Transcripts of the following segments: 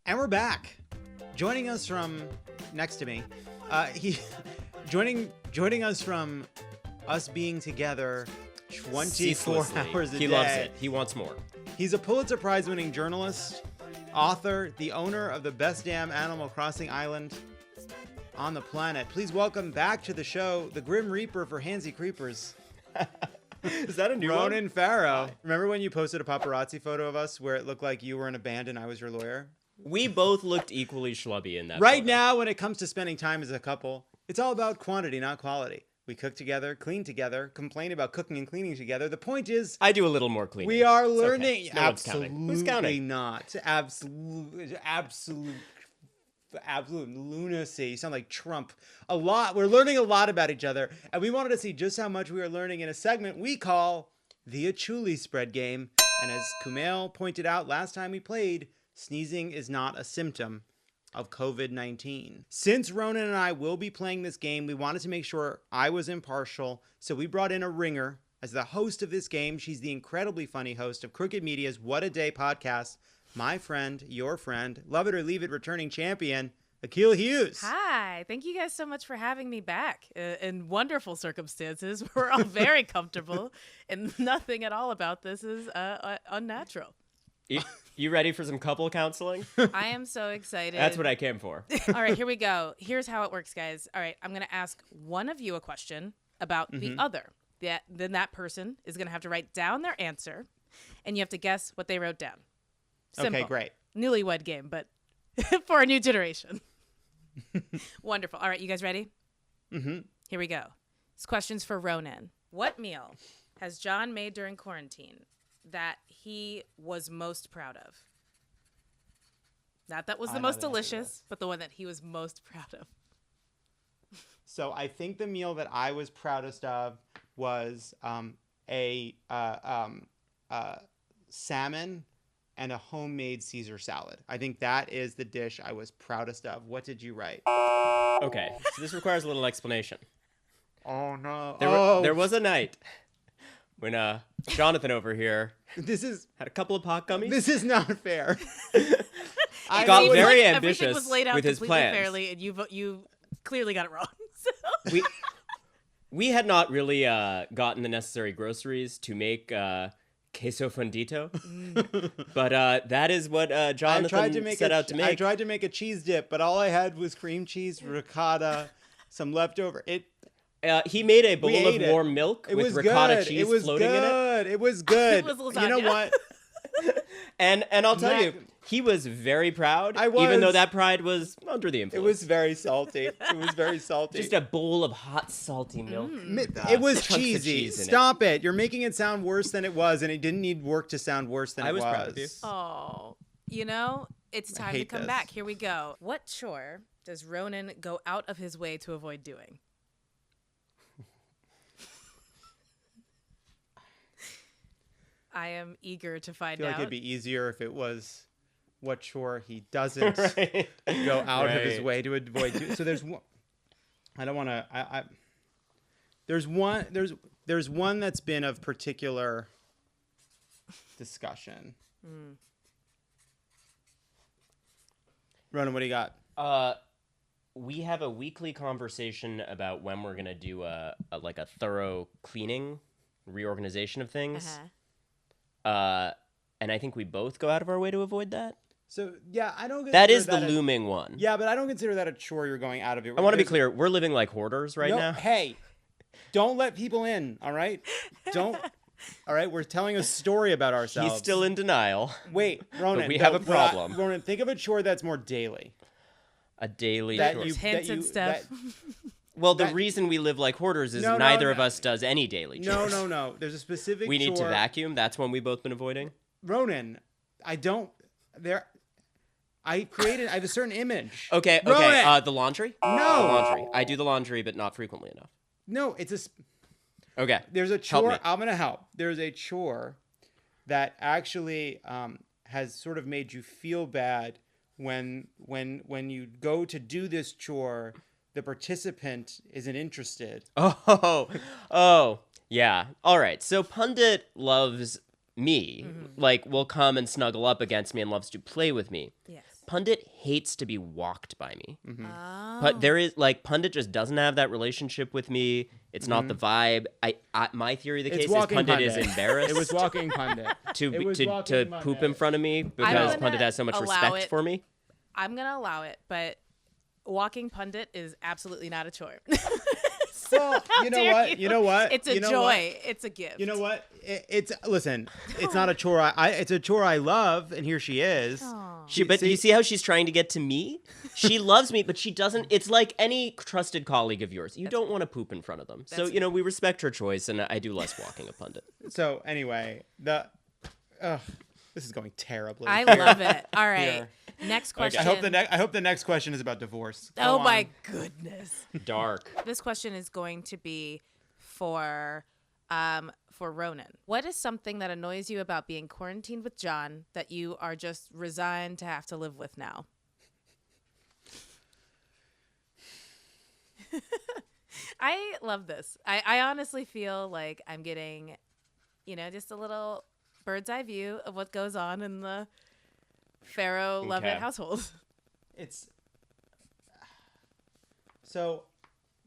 And we're back. Joining us from next to me, joining us from us being together 24 hours a day. He loves it. He wants more. He's a Pulitzer Prize-winning journalist, author, the owner of the best damn Animal Crossing island on the planet. Please welcome back to the show, the Grim Reaper for Handsy Creepers. Is that a new Ronan Farrow. Remember when you posted a paparazzi photo of us where it looked like you were in a band and I was your lawyer? We both looked equally schlubby in that Right photo. now, when it comes to spending time as a couple, it's all about quantity, not quality. We cook together, clean together, complain about cooking and cleaning together. The point is, I do a little more cleaning. we are It's learning. okay. No one's counting. Who's counting? Not. Absolute lunacy. You sound like Trump. We're learning a lot about each other, and we wanted to see just how much we are learning in a segment we call the Achoo-ly Spread Game. And as Kumail pointed out last time we played, sneezing is not a symptom of COVID-19. Since Ronan and I will be playing this game, we wanted to make sure I was impartial, so we brought in a ringer as the host of this game. She's the incredibly funny host of Crooked Media's What a Day podcast, my friend, your friend, Love It or Leave It returning champion, Akilah Hughes. Hi. Thank you guys so much for having me back in wonderful circumstances. We're all very comfortable, and nothing at all about this is unnatural. You ready for some couple counseling? I am so excited. That's what I came for. All right, here we go. Here's how it works, guys. All right, I'm going to ask one of you a question about the other. Then that person is going to have to write down their answer, and you have to guess what they wrote down. Simple. Okay, great. Newlywed game, but for a new generation. Wonderful. All right, you guys ready? Mm-hmm. Here we go. This question's for Ronan. What meal has Jon made during quarantine that he was most proud of? Not that was the most delicious, but the one that he was most proud of. So I think the meal that I was proudest of was a salmon and a homemade Caesar salad. I think that is the dish I was proudest of. What did you write? Okay, so this requires a little explanation. Oh, no. There was a night when Jonathan over here had a couple of pot gummies. This is not fair. I got very everything ambitious was laid out with his completely plans. fairly, and you clearly got it wrong. So. We had not really gotten the necessary groceries to make queso fundito, but that is what Jonathan set out to make. I tried to make a cheese dip, but all I had was cream cheese, ricotta, some leftover. He made a bowl of warm milk with ricotta cheese floating in it. It was good. It was lasagna. You know what? And I'll tell you, he was very proud, even though that pride was under the influence. It was very salty. Just a bowl of hot, salty milk. It was chunks of cheesy. cheese in Stop it. You're making it sound worse than it was, and it didn't need work to sound worse than it was. I was proud of you. Oh, it's time to come back. Here we go. What chore does Ronan go out of his way to avoid doing? I am eager to find out. I feel like it'd be easier if it was what chore he doesn't go out of his way to avoid. So there's one. I don't want to. There's one. There's one that's been of particular discussion. Ronan, what do you got? We have a weekly conversation about when we're gonna do a thorough cleaning, reorganization of things. And I think we both go out of our way to avoid that. So, yeah, I don't... That is the looming one. Yeah, but I don't consider that a chore you're going out of your... I want to be clear. We're living like hoarders right now. Hey, don't let people in, all right? Don't... All right, we're telling a story about ourselves. He's still in denial. Wait, Ronan. But we have a problem. Ronan, think of a chore that's more daily. A daily that chore. Hints and stuff. Well, the reason we live like hoarders is neither of us does any daily chores. No. There's a specific We chore. need to vacuum. That's one we've both been avoiding. Ronan, I have a certain image. Okay. Ronan! The laundry? No. The laundry. I do the laundry, but not frequently enough. No, it's Okay. There's a chore. Help me. I'm going to help. There's a chore that actually has sort of made you feel bad when you go to do this chore, the participant isn't interested. Oh, yeah. All right. So Pundit loves me, will come and snuggle up against me and loves to play with me. Yes. Pundit hates to be walked by me. Mm-hmm. Oh. But there is like Pundit just doesn't have that relationship with me. It's not the vibe. My theory of the case is Pundit is embarrassed. It was walking Pundit to poop in front of me because Pundit has so much respect for me. I'm gonna allow it, but walking Pundit is absolutely not a chore. Well, you know what? It's a joy. It's a gift. You know what? Listen. It's not a chore. It's a chore I love, and here she is. But you see how she's trying to get to me? She loves me, but she doesn't. It's like any trusted colleague of yours. You don't want to poop in front of them. So we respect her choice, and I do less walking a Pundit. So anyway, this is going terribly. I love it. All right. Here. Next question. Okay. I hope the next question is about divorce. Go on. My goodness. Dark. This question is going to be for Ronan. What is something that annoys you about being quarantined with Jon that you are just resigned to have to live with now? I love this. I honestly feel like I'm getting, just a little bird's eye view of what goes on in the Farrow Lovett household. So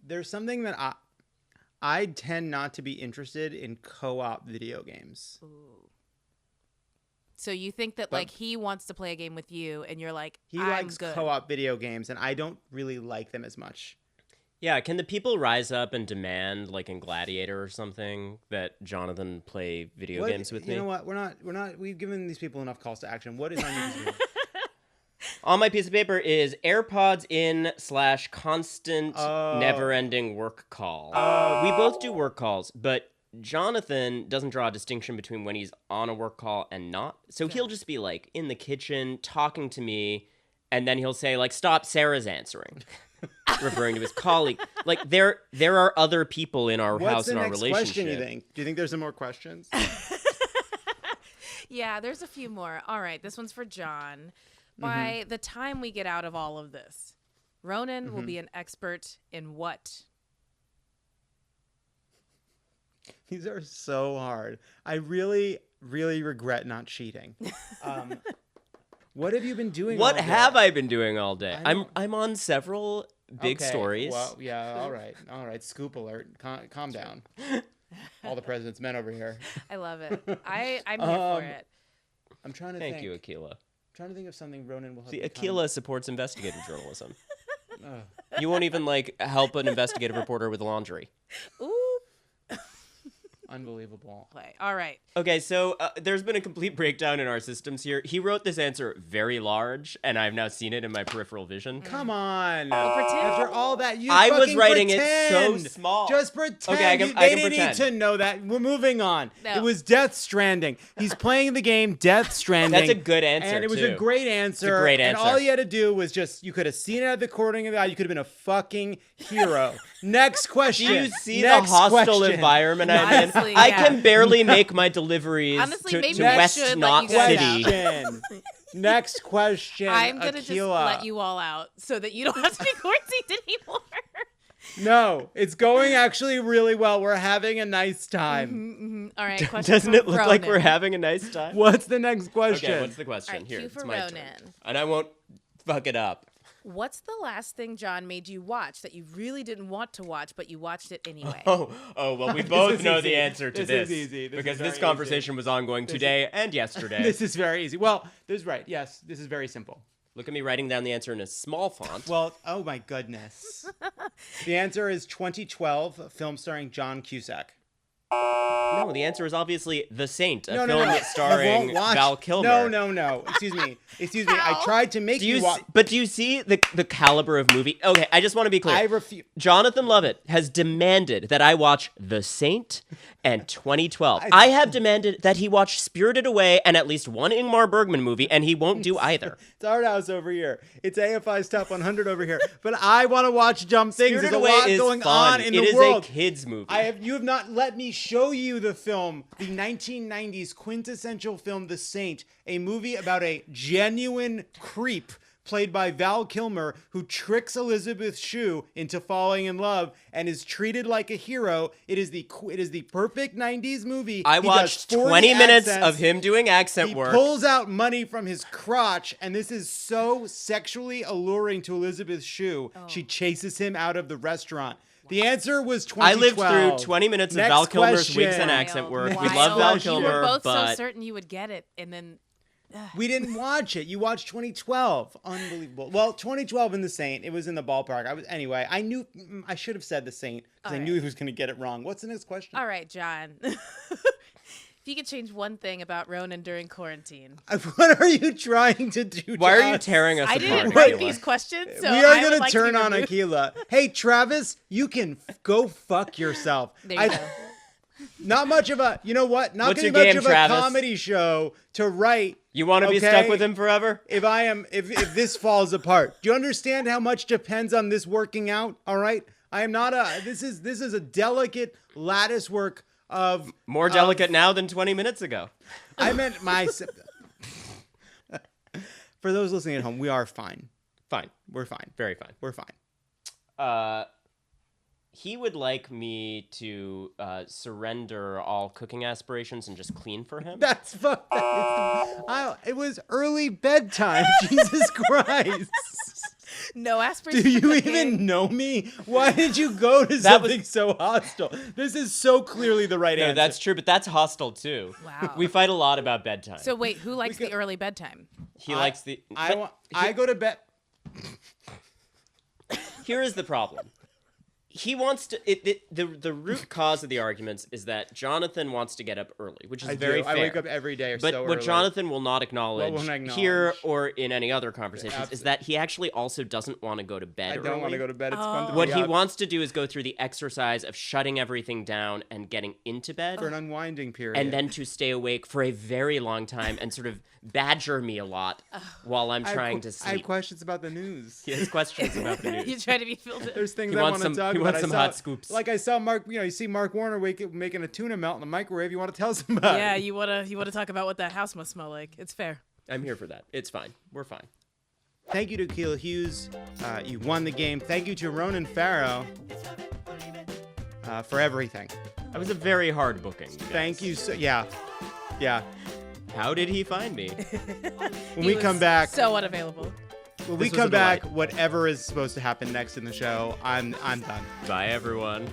there's something that I tend not to be interested in co-op video games. Ooh. So you think that like he wants to play a game with you and you're like, he likes co-op video games and I don't really like them as much. Yeah, can the people rise up and demand, like in Gladiator or something, that Jonathan play video games with me? You know what? We've given these people enough calls to action. What is on your piece of paper? On my piece of paper is AirPods in / constant never-ending work call. We both do work calls, but Jonathan doesn't draw a distinction between when he's on a work call and not. So he'll just be like in the kitchen talking to me, and then he'll say like, "Stop, Sarah's answering." Referring to his colleague. Like there are other people in our house in our relationship. What's the next question, you think? Do you think there's some more questions? Yeah, there's a few more. All right, this one's for Jon. By the time we get out of all of this, Ronan will be an expert in what? These are so hard. I really, really regret not cheating. What have you been doing? What have I been doing all day? I'm on several big stories. Well, yeah, all right. Scoop alert. Calm down. All the president's men over here. I love it. I'm here for it. I'm trying to think. Thank you, Akilah. I'm trying to think of something Ronan will help. See, Akilah supports investigative journalism. You won't even help an investigative reporter with laundry. Ooh. Unbelievable. All right. Okay, so there's been a complete breakdown in our systems here. He wrote this answer very large, and I've now seen it in my peripheral vision. Come on. Pretend. After all that, I was writing it so small. Just pretend. Okay, I can they didn't pretend. need to know that. We're moving on. No. It was Death Stranding. He's playing the game Death Stranding. That's a good answer, And it was too. a great answer. It's a great And answer. all you had to do was you could have seen it at the recording of that. You could have been a fucking hero. Next question. Do you see Next the hostile question. environment I'm in? Honestly, I yeah. can barely make my deliveries Honestly, to maybe I West should let Knot you guys City. Next question. I'm going to just Akilah. let you all out so that you don't have to be quarantined anymore. No, it's going actually really well. We're having a nice time. All right, question Doesn't for it look Ronan. like we're having a nice time? What's the next question? Okay, what's the question? All right, Here, cue it's for my Ronan. turn. And I won't fuck it up. What's the last thing Jon made you watch that you really didn't want to watch, but you watched it anyway? Oh, well, we both is know easy. the answer to This this. is easy. This because is this very conversation was ongoing today and yesterday. This is very easy. Well, this is right. Yes, this is very simple. Look at me writing down the answer in a small font. Well, oh my goodness. The answer is 2012, a film starring John Cusack. No, the answer is obviously The Saint, a film no. starring You won't watch. Val Kilmer. No. Excuse me. I tried to make you watch. But do you see the caliber of movie? Okay, I just want to be clear. I refuse. Jonathan Lovett has demanded that I watch The Saint and 2012. I have demanded that he watch Spirited Away and at least one Ingmar Bergman movie, and he won't do either. It's Art House over here. It's AFI's Top 100 over here. But I want to watch Dumb Things. Spirited There's a Away lot is going fun. on in It the is world. a kid's movie. You have not let me show you the film, the 1990s quintessential film, The Saint, a movie about a genuine creep played by Val Kilmer, who tricks Elizabeth Shue into falling in love and is treated like a hero. It is the perfect 90s movie. I watched 20 minutes of him doing accent work. He pulls out money from his crotch, and this is so sexually alluring to Elizabeth Shue. She chases him out of the restaurant. The answer was 2012. I lived through 20 minutes of Val Kilmer's wigs and accent work. We love Val Kilmer, You were both but so certain you would get it, and then... We didn't watch it. You watched 2012. Unbelievable. Well, 2012 in The Saint. It was in the ballpark. Anyway, I knew I should have said The Saint because I knew he was going to get it wrong. What's the next question? All right, John. If you could change one thing about Ronan during quarantine. What are you trying to do, Why are you tearing us apart? I didn't write these questions, so we are going to like turn on Akilah. Hey, Travis, you can go fuck yourself. There you go. Not much of a, you know what? Not What's gonna your be much game, of Travis? a comedy show to write. You want to be stuck with him forever? If this falls apart, do you understand how much depends on this working out? All right, I am not this is a delicate lattice work of more delicate now than 20 minutes ago. I meant for those listening at home, we are fine. Fine. We're fine. Very fine. We're fine. He would like me to surrender all cooking aspirations and just clean for him. That's fucked. It was early bedtime. Jesus Christ. No aspirations. Do you even know me? Why did you go to something so hostile? This is so clearly the right answer. No, that's true, but that's hostile too. Wow. We fight a lot about bedtime. So wait, who likes the early bedtime? He likes the... I go to bed... Here is the problem. He wants to... The root cause of the arguments is that Jonathan wants to get up early, which is very fair. I wake up every day but so early. what Jonathan will not acknowledge, here or in any other conversations is that he actually also doesn't want to go to bed early. I don't want to go to bed. It's fun to What be he up wants to do is go through the exercise of shutting everything down and getting into bed. for an unwinding period. And then to stay awake for a very long time and sort of badger me a lot while I'm trying to sleep. I have questions about the news. He has questions about the news. You try to be filled in. There's things He I wants want to some- talk he about. wants some hot scoops. Like I saw Mark, you see Mark Warner making a tuna melt in the microwave. You want to tell us about Yeah, it? you wanna talk about what that house must smell like. It's fair. I'm here for that. It's fine. We're fine. Thank you to Akilah Hughes. You won the game. Thank you to Ronan Farrow for everything. That was a very hard booking. you guys. Thank you. Yeah. How did he find me? When we come back, so unavailable. when we This was come a back, delight. whatever is supposed to happen next in the show, I'm done. Bye, everyone.